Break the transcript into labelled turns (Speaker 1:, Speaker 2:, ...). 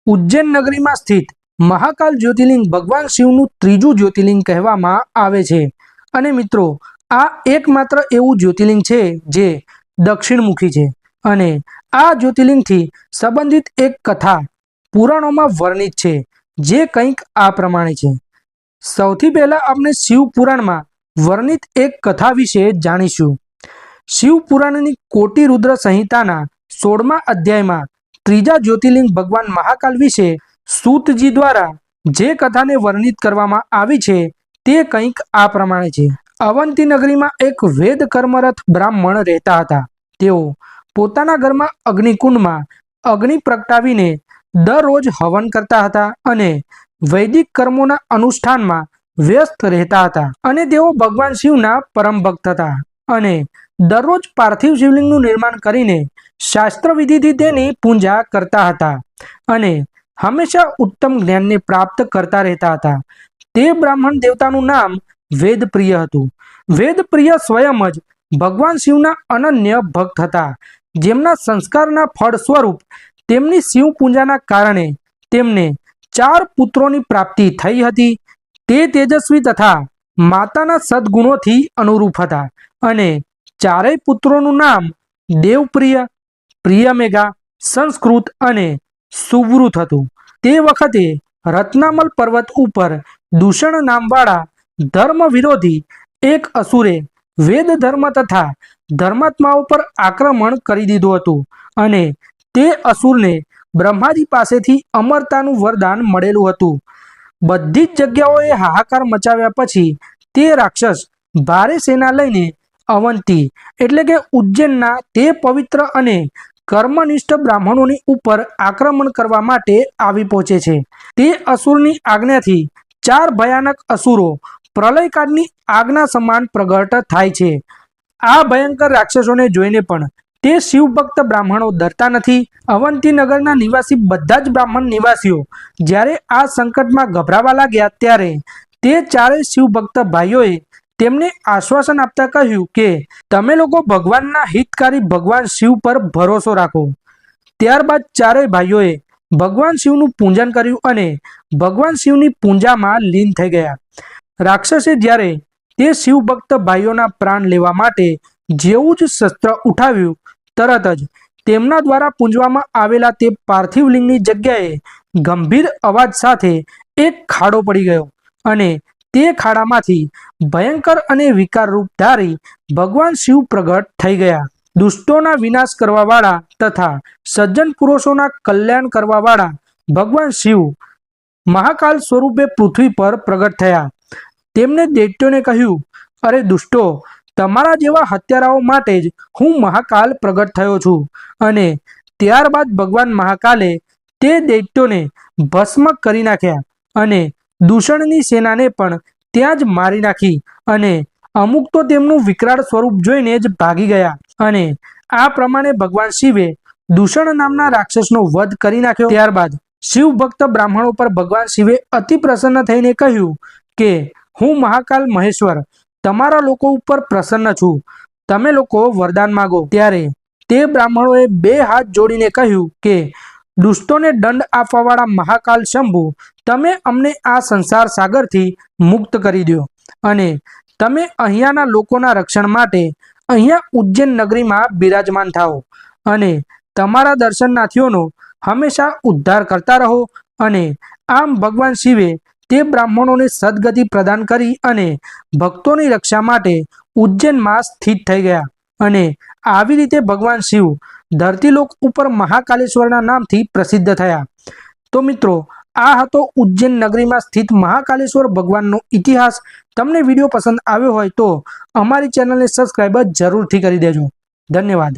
Speaker 1: ઉજ્જૈન નગરીમાં સ્થિત મહાકાલ જ્યોતિર્લિંગ ભગવાન શિવનું ત્રીજું જ્યોતિર્લિંગ કહેવામાં આવે છે। અને મિત્રો, આ એકમાત્ર એવું જ્યોતિર્લિંગ છે જે દક્ષિણમુખી છે। અને આ જ્યોતિર્લિંગથી સંબંધિત એક કથા પુરાણોમાં વર્ણિત છે, જે કંઈક આ પ્રમાણે છે। સૌથી પહેલા આપણે શિવ પુરાણમાં વર્ણિત એક કથા વિશે જાણીશું। શિવ પુરાણની કોટિ રુદ્ર સંહિતાના 16મા અધ્યાયમાં ત્રીજા જ્યોતિર્લિંગ ભગવાન મહાકાલ વિશે સૂતજી દ્વારા જે કથાને વર્ણિત કરવામાં આવી છે તે કંઈક આ પ્રમાણે છે। અવંતી નગરીમાં એક વેદ કર્મરત બ્રાહ્મણ રહેતા હતા। તેઓ પોતાના ઘરમાં અગ્નિકુંડમાં અગ્નિ પ્રગટાવીને દરરોજ હવન કરતા હતા અને વૈદિક કર્મોના અનુષ્ઠાનમાં વ્યસ્ત રહેતા હતા। અને તેઓ ભગવાન શિવના પરમ ભક્ત હતા અને દરરોજ પાર્થિવ શિવલિંગનું નિર્માણ કરીને શાસ્ત્ર વિધિથી તેની પૂજા કરતા હતા અને હંમેશા ઉત્તમ જ્ઞાનને પ્રાપ્ત કરતા રહેતા હતા। તે બ્રાહ્મણ દેવતાનું નામ વેદપ્રિય હતું। વેદપ્રિય સ્વયં જ ભગવાન શિવના અનન્ય ભક્ત હતા, જેમના સંસ્કારના ફળ સ્વરૂપ તેમની શિવ પૂજાના કારણે તેમને 4 પુત્રોની પ્રાપ્તિ થઈ હતી। તે તેજસ્વી તથા માતાના સદગુણોથી અનુરૂપ હતા અને ચારેય પુત્રોનું નામ દેવપ્રિય, પ્રિયમેઘા, સંસ્કૃત અને સુવૃત હતું। તે વખતે રત્નામલ પર્વત ઉપર દૂષણ નામવાળા ધર્મ વિરોધી એક અસુરે વેદ ધર્મ તથા ધર્માત્માઓ પર આક્રમણ કરી દીધું હતું અને તે અસુરને બ્રહ્માજી પાસેથી અમરતાનું વરદાન મળેલું હતું। બધી જ જગ્યાઓએ હાહાકાર મચાવ્યા પછી તે રાક્ષસ ભારે સેના લઈને અવંતી એટલે કે ઉજ્જૈનના તે પવિત્ર અને કર્મનિષ્ઠ બ્રાહ્મણોની ઉપર આક્રમણ કરવા માટે આવી પહોંચે છે। તે અસુરની આજ્ઞાથી 4 ભયાનક અસુરો પ્રલયકાળની આગના સમાન પ્રગટ થાય છે। આ ભયંકર રાક્ષસોને જોઈને પણ તે શિવભક્ત બ્રાહ્મણો ડરતા નથી। અવંતી નગરના નિવાસી બધા જ બ્રાહ્મણ નિવાસીઓ જ્યારે આ સંકટમાં ગભરાવા લાગ્યા ત્યારે તે ચારેય શિવભક્ત ભાઈઓએ તેમને આશ્વાસન આપતા કહ્યું કે તમે લોકો ભગવાનના હિતકારી ભગવાન શિવ પર ભરોસો રાખો। ત્યારબાદ ચારેય ભાઈઓએ ભગવાન શિવનું પૂજન કર્યું અને ભગવાન શિવની પૂજામાં લીન થઈ ગયા। રાક્ષસે જ્યારે તે શિવભક્ત ભાઈઓના પ્રાણ લેવા માટે જેવું જ શસ્ત્ર ઉઠાવ્યું, તરત જ તેમના દ્વારા પૂજવામાં આવેલા તે પાર્થિવ લિંગની જગ્યાએ ગંભીર અવાજ સાથે એક ખાડો પડી ગયો અને તે ખાડામાંથી ભયંકર અને વિકાર રૂપ ધારી ભગવાન શિવ પ્રગટ થઈ ગયા। દુષ્ટોના વિનાશ કરવાવાળા તથા સજ્જન પુરુષોના કલ્યાણ કરવાવાળા ભગવાન શિવ મહાકાલ સ્વરૂપે પૃથ્વી પર પ્રગટ થયા। તેમને દૈત્યોને કહ્યું, અરે દુષ્ટો, તમારા જેવા હત્યારાઓ માટે જ હું મહાકાલ પ્રગટ થયો છું। અને ત્યારબાદ ભગવાન મહાકાલે તે દૈત્યોને ભસ્મ કરી નાખ્યા અને દૂષણની સેનાને પણ ત્યાં જ મારી નાખી અને અમુક તો તેમનું વિકરાળ સ્વરૂપ જોઈને જ ભાગી ગયા। અને આ પ્રમાણે ભગવાન શિવે દૂષણ નામના રાક્ષસનો વધ કરી નાખ્યો। ત્યારબાદ શિવભક્ત બ્રાહ્મણો પર ભગવાન શિવે અતિ પ્રસન્ન થઈને કહ્યું કે હું મહાકાલ મહેશ્વર તમારા લોકો ઉપર પ્રસન્ન છું, તમે લોકો વરદાન માગો। ત્યારે તે બ્રાહ્મણોએ 2 હાથ જોડીને કહ્યું કે દુષ્ટોને દંડ આપવાવાળા મહાકાલ શંભુ, તમે અમને આ સંસાર સાગરથી મુક્ત કરી દો અને તમે અહીંયાના લોકોના રક્ષણ માટે અહીંયા ઉજ્જૈન નગરીમાં બિરાજમાન થાઓ અને તમારા દર્શનાર્થીઓનો હંમેશા ઉદ્ધાર કરતા રહો। અને આમ ભગવાન શિવે તે બ્રાહ્મણોને સદગતિ પ્રદાન કરી અને ભક્તોની રક્ષા માટે ઉજ્જૈનમાં સ્થિત થઈ ગયા। અને આવી રીતે ભગવાન શિવ ધરતીલોક ઉપર મહાકાલેશ્વરના નામથી પ્રસિદ્ધ થયા। તો મિત્રો, આ હતો ઉજ્જૈન નગરીમાં સ્થિત મહાકાલેશ્વર ભગવાનનો ઇતિહાસ। તમને વિડીયો પસંદ આવ્યો હોય તો અમારી ચેનલને સબસ્ક્રાઈબ જરૂરથી કરી દેજો। ધન્યવાદ।